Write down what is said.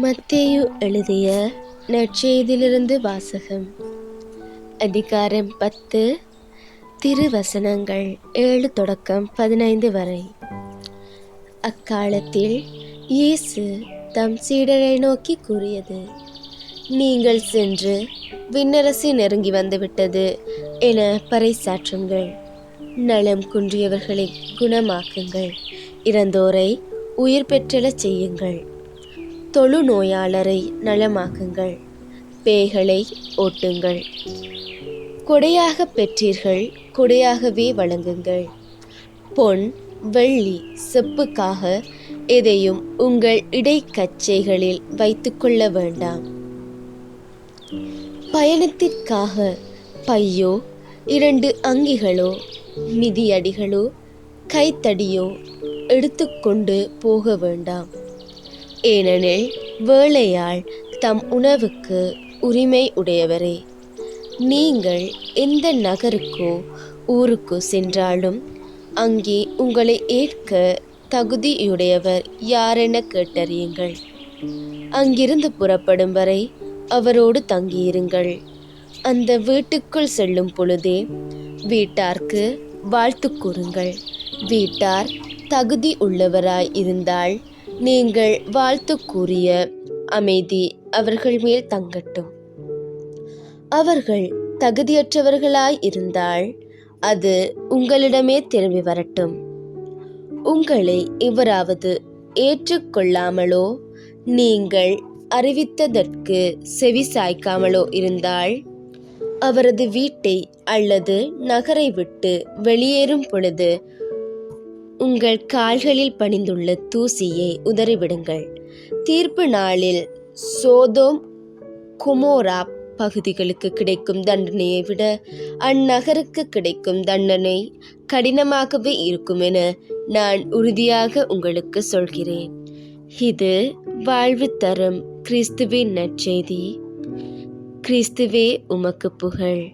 மத்தேயு எழுதிய நற்செய்தியிலிருந்து வாசகம். அதிகாரம் 10, திருவசனங்கள் 7 தொடக்கம் 15 வரை. அக்காலத்தில் இயேசு தம் சீடரை நோக்கி கூறியது: நீங்கள் சென்று விண்ணரசு நெருங்கி வந்துவிட்டது என பறைசாற்றுங்கள். நலம் குன்றியவர்களை குணமாக்குங்கள். இறந்தோரை உயிர் பெற்றெழச் செய்யுங்கள். தொழுநோயாளரை நலமாக்குங்கள். பேய்களை ஓட்டுங்கள். கொடையாக பெற்றீர்கள், கொடையாகவே வழங்குங்கள். பொன், வெள்ளி, செப்புக்காக எதையும் உங்கள் இடைக்கச்சைகளில் வைத்துக்கொள்ள வேண்டாம். பயணத்திற்காக பையோ, 2 அங்கிகளோ, மிதியடிகளோ, கைத்தடியோ எடுத்துக்கொண்டு போக வேண்டாம். ஏனெனில் வேலையாள் தம் உணவுக்கு உரிமை உடையவரே. நீங்கள் எந்த நகருக்கோ ஊருக்கோ சென்றாலும் அங்கே உங்களை ஏற்க தகுதியுடையவர் யாரென கேட்டறியுங்கள். அங்கிருந்து புறப்படும் வரை அவரோடு தங்கியிருங்கள். அந்த வீட்டுக்குள் செல்லும் பொழுதே வீட்டார்க்கு வாழ்த்து கூறுங்கள். வீட்டார் தகுதி உள்ளவராய் இருந்தால் நீங்கள் வாழ்த்து கூறிய அமைதி அவர்கள் மேல் தங்கட்டும். அவர்கள் தகுதியற்றவர்களாய் இருந்தால் அது உங்களிடமே திரும்பி வரட்டும். உங்களை எவராவது ஏற்றுக்கொள்ளாமலோ நீங்கள் அறிவித்ததற்கு செவி சாய்க்காமலோ இருந்தால் அவரது வீட்டை அல்லது நகரை விட்டு வெளியேறும் பொழுது உங்கள் கால்களில் பணிந்துள்ள தூசியை உதறிவிடுங்கள். தீர்ப்பு நாளில் சோதோம் குமோரா பகுதிகளுக்கு கிடைக்கும் தண்டனையை விட அந்நகருக்கு கிடைக்கும் தண்டனை கடினமாகவே இருக்கும் என நான் உறுதியாக உங்களுக்கு சொல்கிறேன். இது வாழ்வு தரும் கிறிஸ்துவின் நற்செய்தி. கிறிஸ்துவே உமக்கு புகழ்.